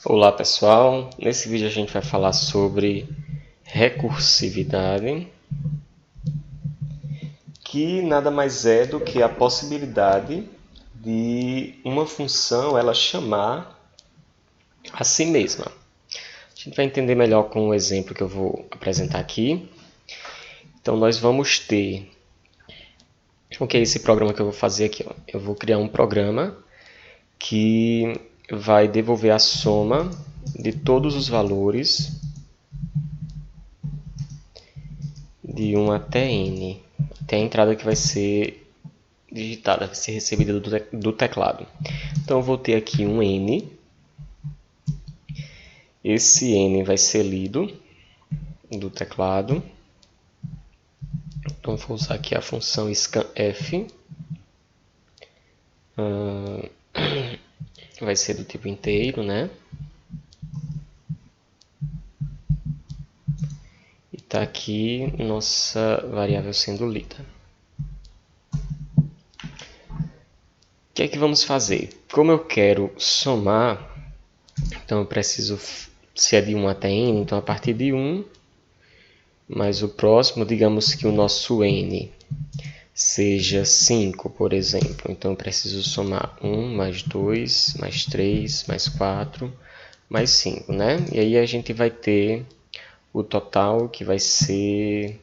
Olá pessoal, nesse vídeo a gente vai falar sobre recursividade, que nada mais é do que a possibilidade de uma função ela chamar a si mesma. A gente vai entender melhor com o exemplo que eu vou apresentar aqui. Então nós vamos ter o que é esse programa que eu vou fazer aqui. Eu vou criar um programa que vai devolver a soma de todos os valores de 1 até n, até a entrada que vai ser digitada, vai ser recebida do teclado. Então eu vou ter aqui um n, esse n vai ser lido do teclado, então vou usar aqui a função scanf, vai ser do tipo inteiro, né? E está aqui nossa variável sendo lida. O que é que vamos fazer? Como eu quero somar, então eu preciso, se é de 1 até n, então a partir de 1, mais o próximo, digamos que o nosso n seja 5, por exemplo. Então eu preciso somar 1 mais 2, mais 3, mais 4, mais 5, né? E aí a gente vai ter o total que vai ser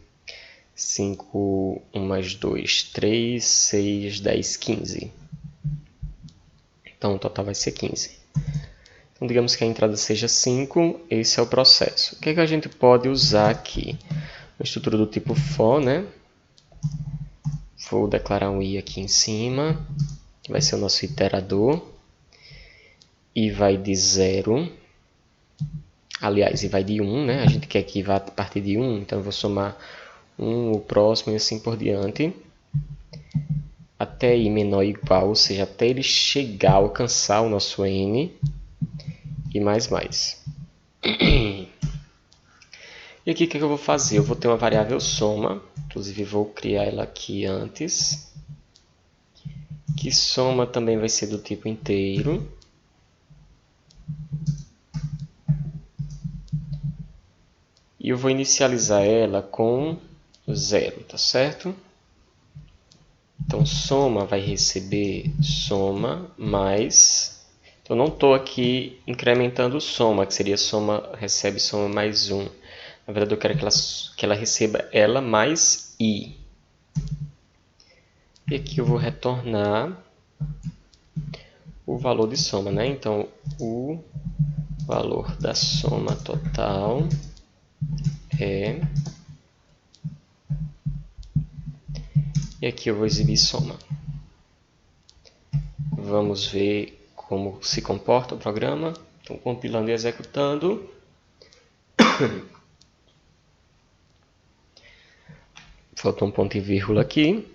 5, 1 mais 2, 3, 6, 10, 15. Então o total vai ser 15. Então digamos que a entrada seja 5, esse é o processo. O que é que a gente pode usar aqui? Uma estrutura do tipo for, né? Vou declarar um i aqui em cima, que vai ser o nosso iterador, e vai de 0, aliás, e vai de 1, né? A gente quer que vá a partir de 1, então eu vou somar 1, o próximo e assim por diante, até i menor ou igual, ou seja, até ele chegar a alcançar o nosso n, e mais. E aqui o que eu vou fazer? Eu vou ter uma variável soma, inclusive vou criar ela aqui antes, que soma também vai ser do tipo inteiro. E eu vou inicializar ela com 0, tá certo? Então, soma vai receber soma mais... Então, não estou aqui incrementando soma, que seria soma, recebe soma mais 1. Na verdade, eu quero que ela receba ela mais i. E aqui eu vou retornar o valor de soma, né? Então, o valor da soma total é... E aqui eu vou exibir soma. Vamos ver como se comporta o programa. Então, compilando e executando. Faltou um ponto e vírgula aqui.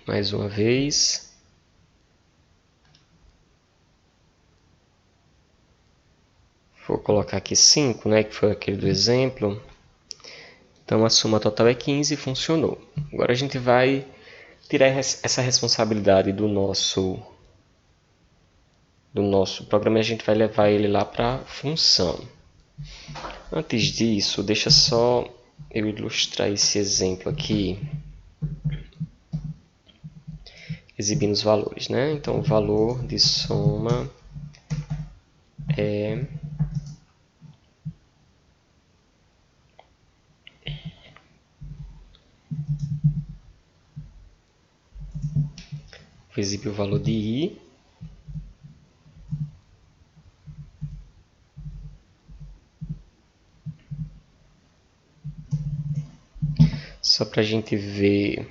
Mais uma vez. Vou colocar aqui 5, né, que foi aquele do exemplo. Então, a soma total é 15 e funcionou. Agora a gente vai tirar essa responsabilidade do nosso programa e a gente vai levar ele lá para a função. Antes disso, deixa só eu ilustrar esse exemplo aqui, exibindo os valores, né? Então, o valor de soma é... Vou exibir o valor de i. Só para a gente ver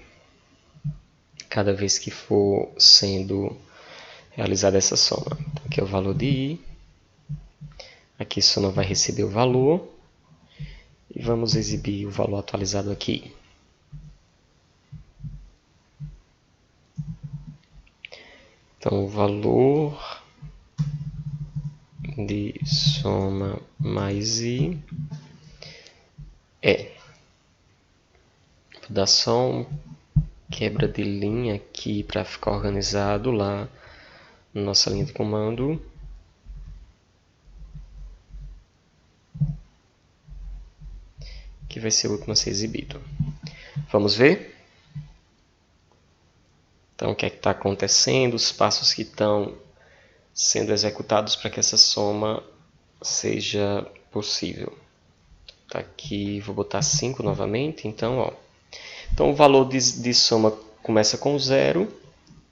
cada vez que for sendo realizada essa soma. Então, aqui é o valor de i. Aqui a soma vai receber o valor. E vamos exibir o valor atualizado aqui. Então, o valor de soma mais i é... Vou dar só um quebra de linha aqui para ficar organizado lá na nossa linha de comando. que vai ser o último a ser exibido. Vamos ver? Então, o que é que está acontecendo, os passos que estão sendo executados para que essa soma seja possível. Tá aqui, vou botar 5 novamente. Então, ó. Então o valor de soma começa com 0.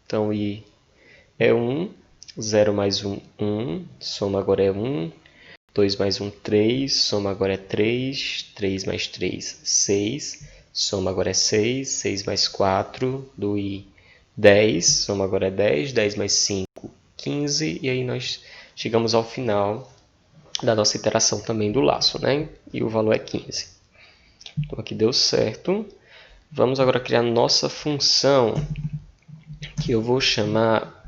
Então, I é 1. 0 mais 1, 1. Soma agora é 1. 2 mais 1, 3. Soma agora é 3. 3 mais 3, 6. Soma agora é 6. 6 mais 4, do I, 10. Soma agora é 10. 10 mais 5, 15. E aí nós chegamos ao final da nossa iteração também do laço, né? E o valor é 15. Então aqui deu certo. Vamos agora criar nossa função, que eu vou chamar...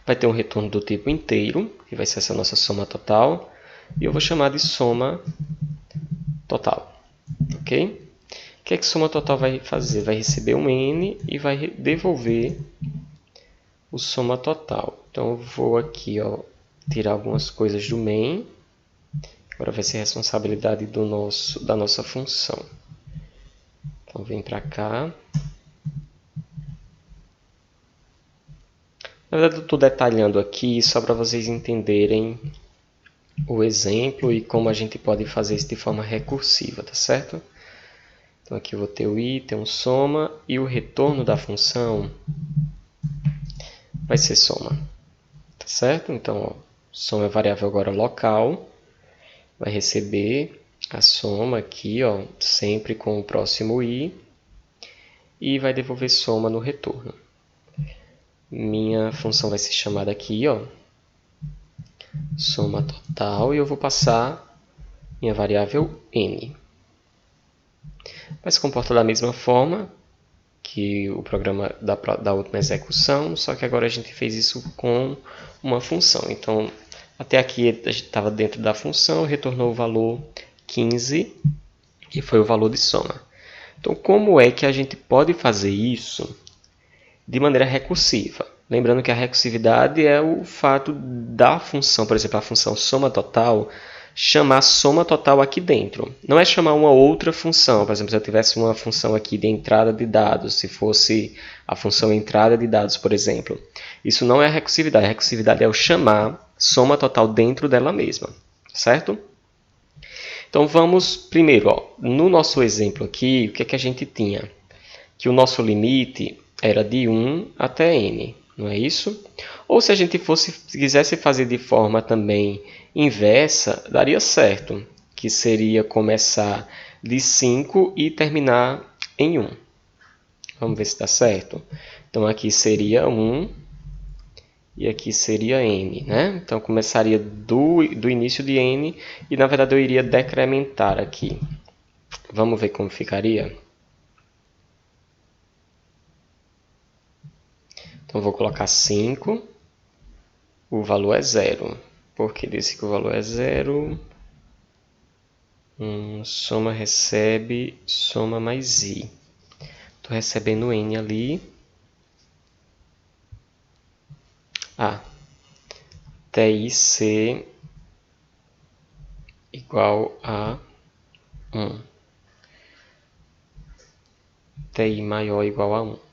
vai ter um retorno do tipo inteiro, que vai ser essa nossa soma total. E eu vou chamar de soma total. Ok? O que é que soma total vai fazer? Vai receber um n e vai devolver o soma total. Então eu vou aqui, ó, tirar algumas coisas do main. Agora vai ser responsabilidade da nossa função. Então vem para cá. Na verdade eu estou detalhando aqui só para vocês entenderem o exemplo e como a gente pode fazer isso de forma recursiva, tá certo? Então aqui eu vou ter o i, tem um soma, e o retorno da função vai ser soma, tá certo? Então, ó, soma é variável agora local, vai receber a soma aqui, ó, sempre com o próximo i, e vai devolver soma no retorno. Minha função vai ser chamada aqui, ó, soma total, e eu vou passar minha variável n. Vai se comportar da mesma forma que o programa da última execução, só que agora a gente fez isso com uma função. Então, até aqui a gente estava dentro da função, retornou o valor 15, que foi o valor de soma. Então, como é que a gente pode fazer isso de maneira recursiva? Lembrando que a recursividade é o fato da função, por exemplo, a função soma total, chamar soma total aqui dentro. Não é chamar uma outra função. Por exemplo, se eu tivesse uma função aqui de entrada de dados, se fosse a função entrada de dados, por exemplo. Isso não é a recursividade. A recursividade é o chamar soma total dentro dela mesma, certo? Então vamos primeiro, ó, no nosso exemplo aqui, o que é que a gente tinha? Que o nosso limite era de 1 até n, não é isso? Ou se a gente quisesse fazer de forma também inversa, daria certo, que seria começar de 5 e terminar em 1. Vamos ver se dá certo. Então aqui seria 1 e aqui seria n, né? Então começaria do início de n e na verdade eu iria decrementar aqui. Vamos ver como ficaria? Então vou colocar 5, o valor é 0. Porque disse que o valor é 0, soma recebe, soma mais i. Estou recebendo n ali. Até i ser igual a 1. Até i maior ou igual a 1.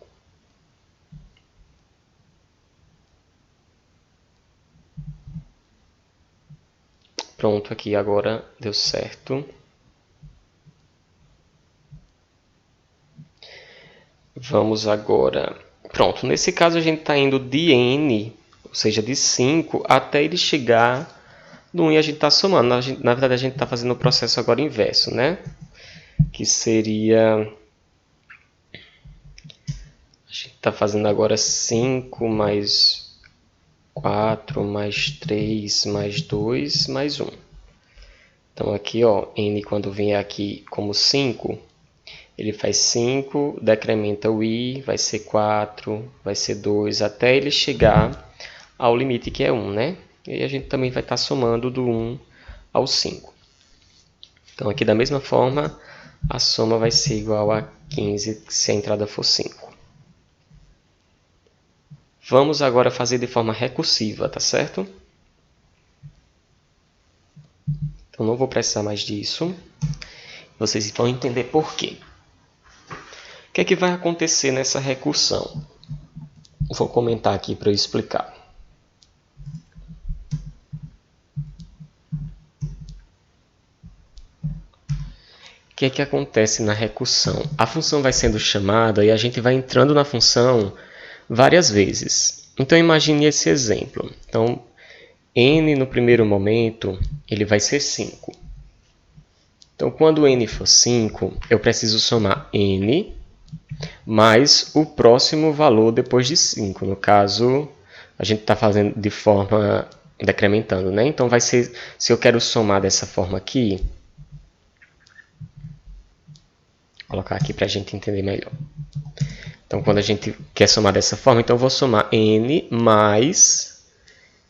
Pronto, aqui agora deu certo. Vamos agora... Pronto, nesse caso a gente está indo de n, ou seja, de 5, até ele chegar no 1 e a gente está somando. Na verdade, a gente está fazendo o processo agora inverso, né? Que seria... A gente está fazendo agora 5 mais 4 mais 3 mais 2 mais 1. Então aqui, ó, n quando vem aqui como 5, ele faz 5, decrementa o i, vai ser 4, vai ser 2, até ele chegar ao limite que é 1, né? E aí a gente também vai estar somando do 1 ao 5. Então aqui da mesma forma, a soma vai ser igual a 15 se a entrada for 5. Vamos agora fazer de forma recursiva, tá certo? Então não vou precisar mais disso. Vocês vão entender por quê. O que é que vai acontecer nessa recursão? Vou comentar aqui para eu explicar. O que é que acontece na recursão? A função vai sendo chamada e a gente vai entrando na função várias vezes. Então imagine esse exemplo. Então, n no primeiro momento, ele vai ser 5. Então, quando n for 5, eu preciso somar n mais o próximo valor depois de 5. No caso, a gente está fazendo de forma decrementando, né? Então, vai ser, se eu quero somar dessa forma aqui, vou colocar aqui para a gente entender melhor. Então, quando a gente quer somar dessa forma, então eu vou somar n mais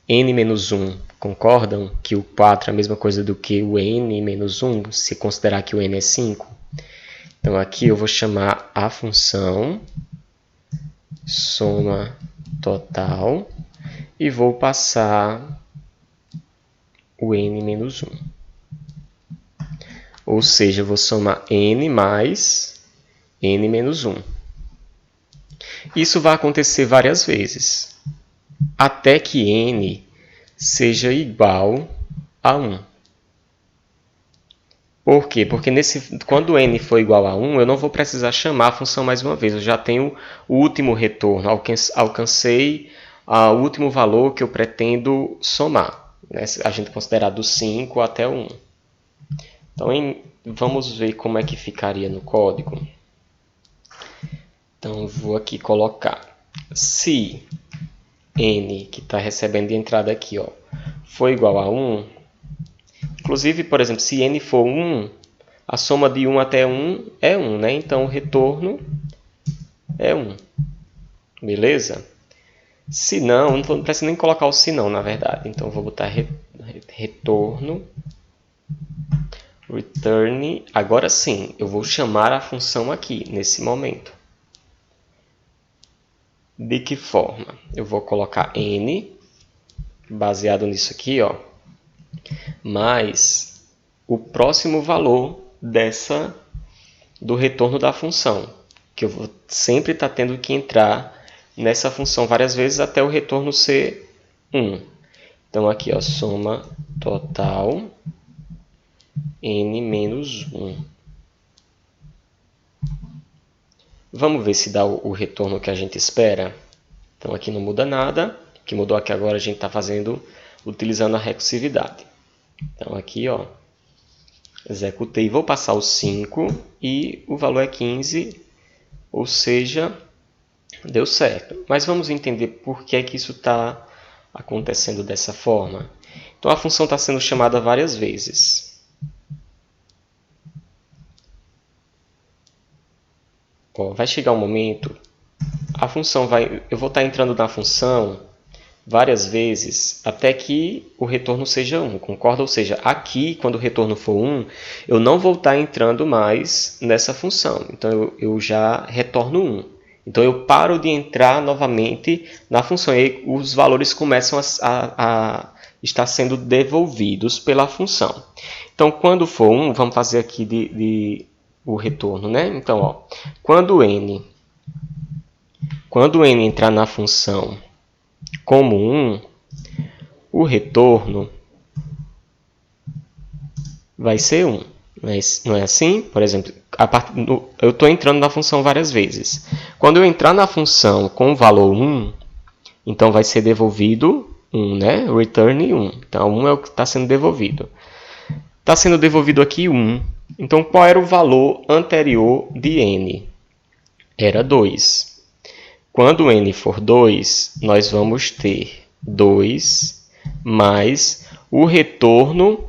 n menos 1. Concordam que o 4 é a mesma coisa do que o n menos 1, se considerar que o n é 5? Então, aqui eu vou chamar a função soma total e vou passar o n menos 1. Ou seja, eu vou somar n mais n menos 1. Isso vai acontecer várias vezes, até que n seja igual a 1. Por quê? Porque quando n for igual a 1, eu não vou precisar chamar a função mais uma vez. Eu já tenho o último retorno, alcancei o último valor que eu pretendo somar, né? A gente considerar do 5 até o 1. Então, vamos ver como é que ficaria no código. Então, eu vou aqui colocar, se n, que está recebendo de entrada aqui, for igual a 1, inclusive, por exemplo, se n for 1, a soma de 1 até 1 é 1, né? Então, o retorno é 1. Beleza? Se não, não preciso nem colocar o se não, na verdade. Então, eu vou botar retorno, return. Agora sim, eu vou chamar a função aqui, nesse momento. De que forma? Eu vou colocar n, baseado nisso aqui, mais o próximo valor do retorno da função, que eu vou sempre estar tendo que entrar nessa função várias vezes até o retorno ser 1. Então, aqui, soma total n menos 1. Vamos ver se dá o retorno que a gente espera. Então, aqui não muda nada. O que mudou aqui agora a gente está fazendo utilizando a recursividade. Então, aqui, executei, vou passar o 5 e o valor é 15, ou seja, deu certo. Mas vamos entender por que é que isso está acontecendo dessa forma. Então, a função está sendo chamada várias vezes. Vai chegar um momento, eu vou estar entrando na função várias vezes até que o retorno seja 1, concorda? Ou seja, aqui, quando o retorno for 1, eu não vou estar entrando mais nessa função. Então, eu já retorno 1. Então, eu paro de entrar novamente na função e os valores começam a estar sendo devolvidos pela função. Então, quando for 1, vamos fazer aqui o retorno, né? Então, quando n entrar na função como 1, o retorno vai ser 1. Não é assim? Por exemplo, eu estou entrando na função várias vezes. Quando eu entrar na função com o valor 1, então vai ser devolvido 1, né? Return 1. Então, 1 é o que está sendo devolvido. Está sendo devolvido aqui 1. Então, qual era o valor anterior de n? Era 2. Quando n for 2, nós vamos ter 2 mais o retorno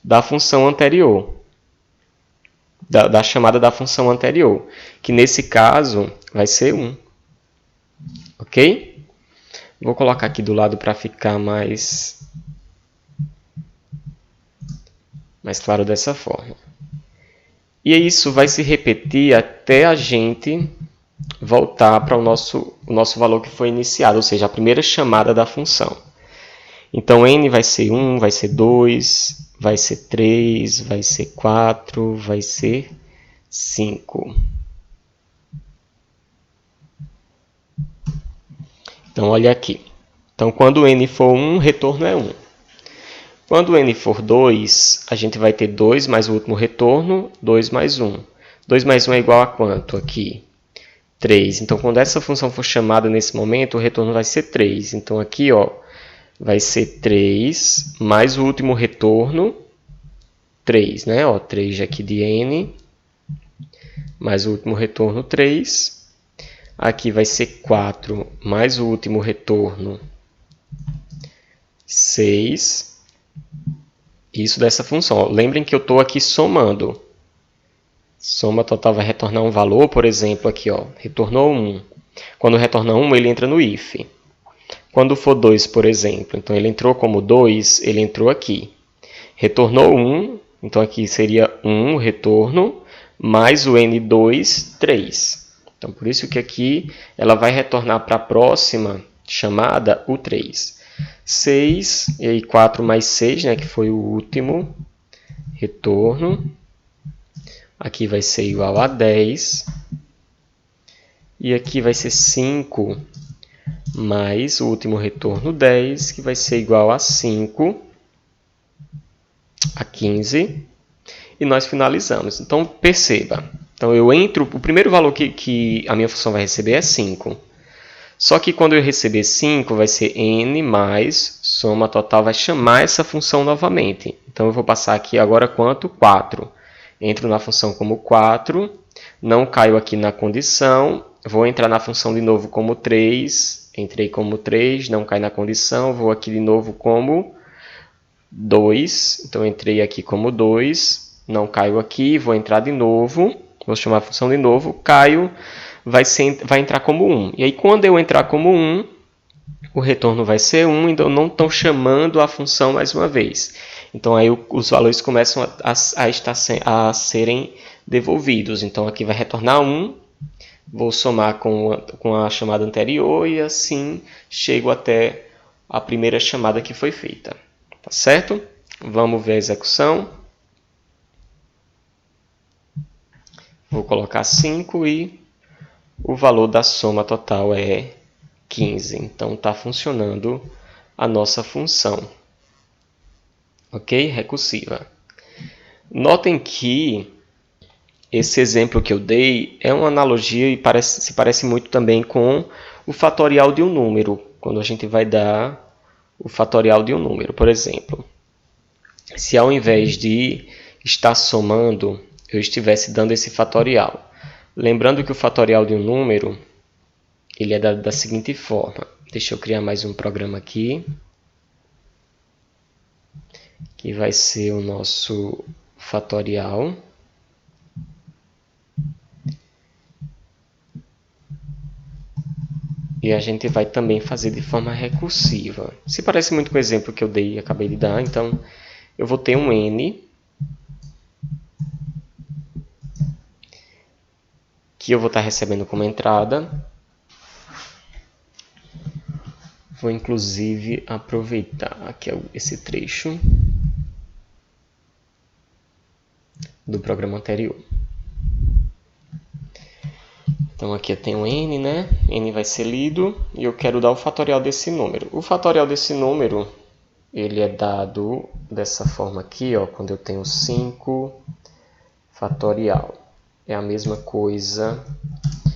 da função anterior, da chamada da função anterior, que nesse caso vai ser 1. Ok? Vou colocar aqui do lado para ficar mais claro dessa forma. E isso vai se repetir até a gente voltar para o nosso valor que foi iniciado, ou seja, a primeira chamada da função. Então, n vai ser 1, vai ser 2, vai ser 3, vai ser 4, vai ser 5. Então, olha aqui. Então, quando n for 1, o retorno é 1. Quando n for 2, a gente vai ter 2 mais o último retorno, 2 mais 1. 2 mais 1 é igual a quanto aqui? 3. Então, quando essa função for chamada nesse momento, o retorno vai ser 3. Então, aqui ó, vai ser 3 mais o último retorno, 3, né? Ó, 3 aqui de n, mais o último retorno, 3. Aqui vai ser 4 mais o último retorno, 6. Isso dessa função. Ó. Lembrem que eu estou aqui somando. Soma total vai retornar um valor, por exemplo, aqui, ó, retornou 1. Quando retorna 1, ele entra no if. Quando for 2, por exemplo, então ele entrou como 2, ele entrou aqui. Retornou 1, então aqui seria 1 retorno, mais o n2, 3. Então, por isso que aqui ela vai retornar para a próxima chamada o 3. 6, e aí 4 mais 6, né, que foi o último retorno. Aqui vai ser igual a 10. E aqui vai ser 5 mais o último retorno 10, que vai ser igual a 5, a 15. E nós finalizamos. Então, perceba. Então, eu entro, o primeiro valor que a minha função vai receber é 5. Só que quando eu receber 5, vai ser n mais soma total, vai chamar essa função novamente. Então, eu vou passar aqui agora quanto? 4. Entro na função como 4, não caio aqui na condição, vou entrar na função de novo como 3, entrei como 3, não cai na condição, vou aqui de novo como 2, então entrei aqui como 2, não caio aqui, vou entrar de novo, vou chamar a função de novo, caio, vai entrar como 1. E aí quando eu entrar como 1, o retorno vai ser 1, então não estou chamando a função mais uma vez. Então aí os valores começam a serem devolvidos. Então aqui vai retornar 1, vou somar com a chamada anterior e assim chego até a primeira chamada que foi feita. Tá certo? Vamos ver a execução. Vou colocar 5 e o valor da soma total é 15. Então está funcionando a nossa função. Ok? Recursiva. Notem que esse exemplo que eu dei é uma analogia e se parece muito também com o fatorial de um número, quando a gente vai dar o fatorial de um número. Por exemplo, se ao invés de estar somando, eu estivesse dando esse fatorial. Lembrando que o fatorial de um número ele é da seguinte forma. Deixa eu criar mais um programa aqui, que vai ser o nosso fatorial. E a gente vai também fazer de forma recursiva. Se parece muito com o exemplo que eu acabei de dar, então eu vou ter um n que eu vou estar recebendo como entrada. Vou inclusive aproveitar aqui esse trecho do programa anterior. Então aqui eu tenho n, né? N vai ser lido e eu quero dar o fatorial desse número. O fatorial desse número ele é dado dessa forma aqui, ó, quando eu tenho 5 fatorial. É a mesma coisa.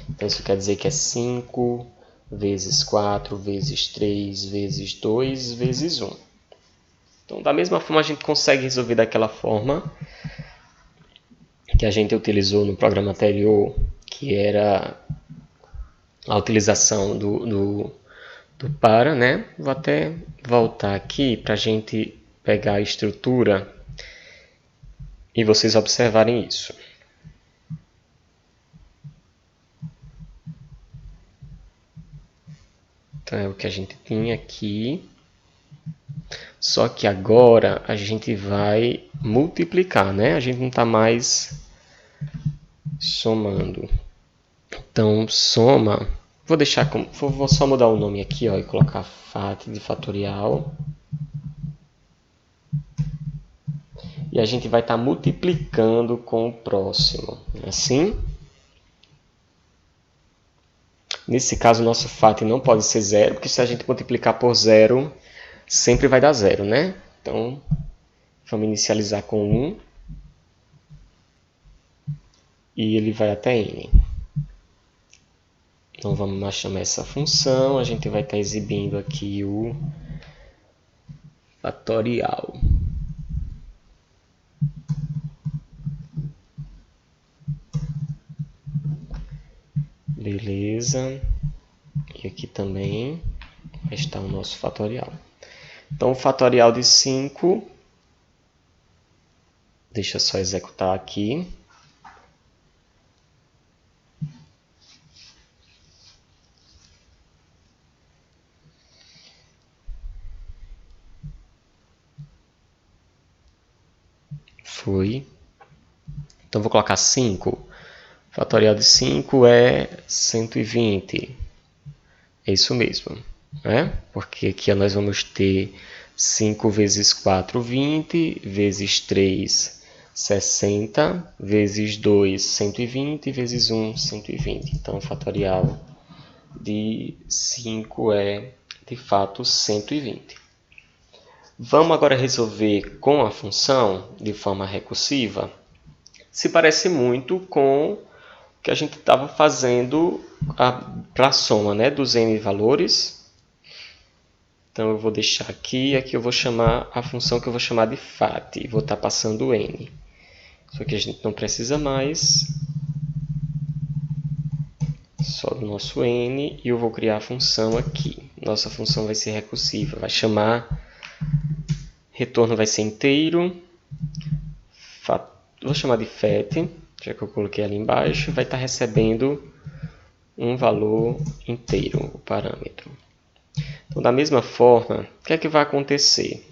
Então isso quer dizer que é 5 vezes 4 vezes 3 vezes 2 vezes 1. Então da mesma forma a gente consegue resolver daquela forma que a gente utilizou no programa anterior, que era a utilização do para, né? Vou até voltar aqui para a gente pegar a estrutura e vocês observarem isso. Então é o que a gente tinha aqui. Só que agora a gente vai multiplicar, né? A gente não está mais somando. Então, soma. Vou deixar como. Vou só mudar o nome aqui, ó, e colocar FAT de fatorial. e a gente vai estar multiplicando com o próximo. Assim. Nesse caso, o nosso FAT não pode ser 0, porque se a gente multiplicar por 0, sempre vai dar 0, né? Então, vamos inicializar com 1. E ele vai até n. Então, vamos lá chamar essa função. A gente vai estar exibindo aqui o fatorial. Beleza. E aqui também vai estar o nosso fatorial. Então, o fatorial de 5, deixa eu só executar aqui. Foi. Então, vou colocar 5. O fatorial de 5 é 120. É isso mesmo, né? Porque aqui nós vamos ter 5 vezes 4, 20, vezes 3, 60, vezes 2, 120, vezes 1, 120. Então, o fatorial de 5 é, de fato, 120. Vamos agora resolver com a função de forma recursiva. Se parece muito com o que a gente estava fazendo para a soma, né, dos n valores. Então, eu vou deixar aqui eu vou chamar a função que eu vou chamar de FAT. Vou estar passando n. Só que a gente não precisa mais. Só do nosso n. E eu vou criar a função aqui. Nossa função vai ser recursiva. Vai chamar... Retorno vai ser inteiro. Vou chamar de FAT, já que eu coloquei ali embaixo. Vai estar recebendo um valor inteiro, o parâmetro. Então, da mesma forma, o que é que vai acontecer?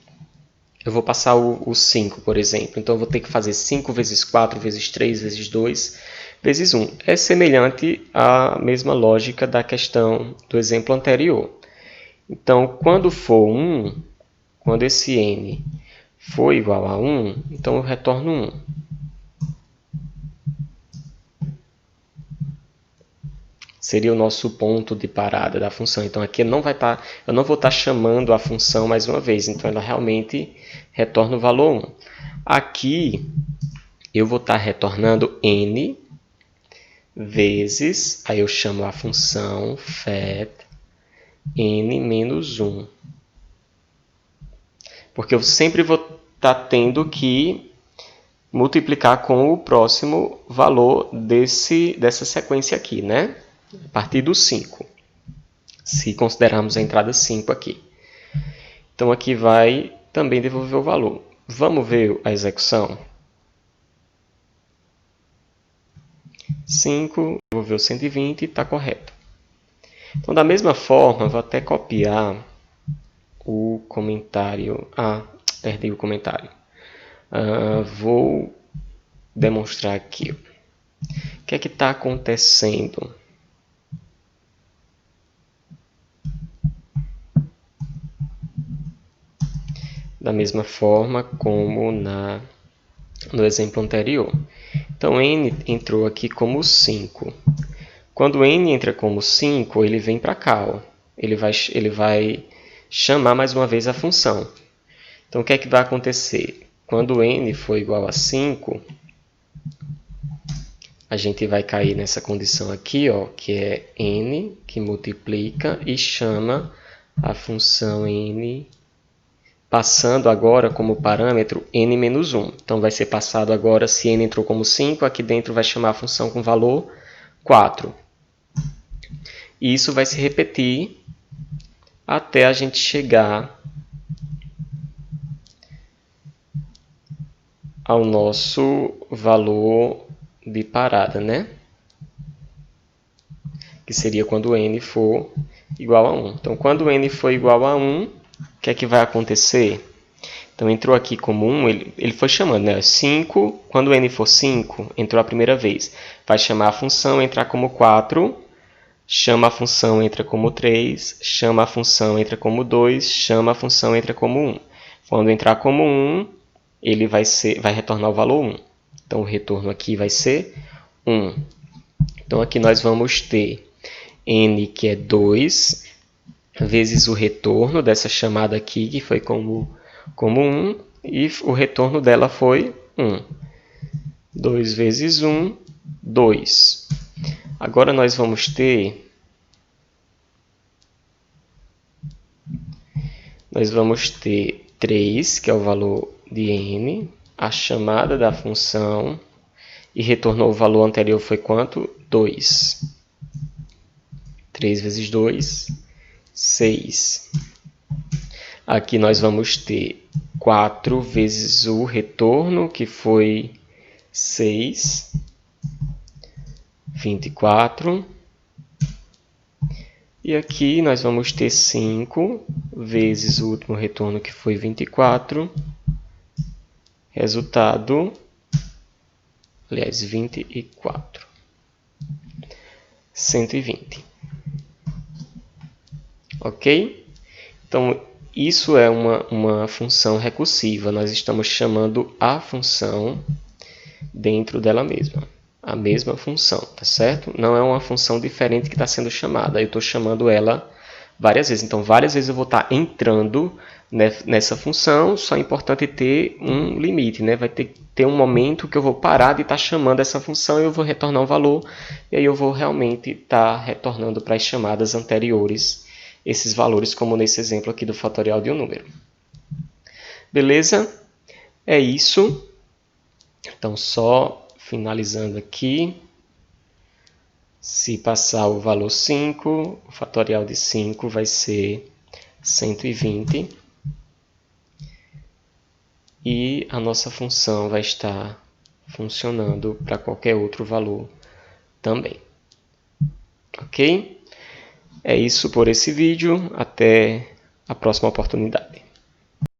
Eu vou passar o 5, por exemplo. Então, eu vou ter que fazer 5 vezes 4, vezes 3, vezes 2, vezes 1. É semelhante à mesma lógica da questão do exemplo anterior. Então, quando for 1, quando esse n for igual a 1, então eu retorno 1. Seria o nosso ponto de parada da função. Então, aqui eu não vou estar chamando a função mais uma vez. Então, ela realmente retorna o valor 1. Aqui, eu vou estar retornando n vezes, aí eu chamo a função FAT n menos 1. Porque eu sempre vou estar tendo que multiplicar com o próximo valor dessa sequência aqui, né? A partir do 5, se considerarmos a entrada 5 aqui. Então, aqui vai também devolver o valor. Vamos ver a execução? 5, devolveu 120, está correto. Então, da mesma forma, vou até copiar o comentário. Perdi o comentário. Vou demonstrar aqui. O que é que está acontecendo? Da mesma forma como no exemplo anterior. Então, n entrou aqui como 5. Quando n entra como 5, ele vem para cá. Ó. Ele vai chamar mais uma vez a função. Então, o que é que vai acontecer? Quando n for igual a 5, a gente vai cair nessa condição aqui, ó, que é n, que multiplica e chama a função n, passando agora como parâmetro n menos 1. Então, vai ser passado agora, se n entrou como 5, aqui dentro vai chamar a função com valor 4. E isso vai se repetir até a gente chegar ao nosso valor de parada, né? Que seria quando n for igual a 1. Então, quando n for igual a 1, o que é que vai acontecer? Então, entrou aqui como 1, ele foi chamando, né? 5, quando n for 5, entrou a primeira vez. Vai chamar a função, entrar como 4, chama a função, entra como 3, chama a função, entra como 2, chama a função, entra como 1. Quando entrar como 1, ele vai retornar o valor 1. Então, o retorno aqui vai ser 1. Então, aqui nós vamos ter n, que é 2, vezes o retorno dessa chamada aqui, que foi como 1, e o retorno dela foi 1. 2 vezes 1, 2. Agora nós vamos ter... Nós vamos ter 3, que é o valor de n, a chamada da função, e retornou o valor anterior foi quanto? 2. 3 vezes 2, 6. Aqui nós vamos ter 4 vezes o retorno, que foi 6, 24. E aqui nós vamos ter 5 vezes o último retorno, que foi 24. Resultado, aliás, 24. 120. Ok? Então, isso é uma função recursiva. Nós estamos chamando a função dentro dela mesma. A mesma função, tá certo? Não é uma função diferente que está sendo chamada. Eu estou chamando ela várias vezes. Então, várias vezes eu vou estar entrando nessa função. Só é importante ter um limite, né? Vai ter um momento que eu vou parar de estar chamando essa função e eu vou retornar um valor. E aí eu vou realmente estar retornando para as chamadas anteriores esses valores, como nesse exemplo aqui do fatorial de um número. Beleza? É isso. Então, só finalizando aqui. Se passar o valor 5, o fatorial de 5 vai ser 120. E a nossa função vai estar funcionando para qualquer outro valor também. Ok? É isso por esse vídeo. Até a próxima oportunidade.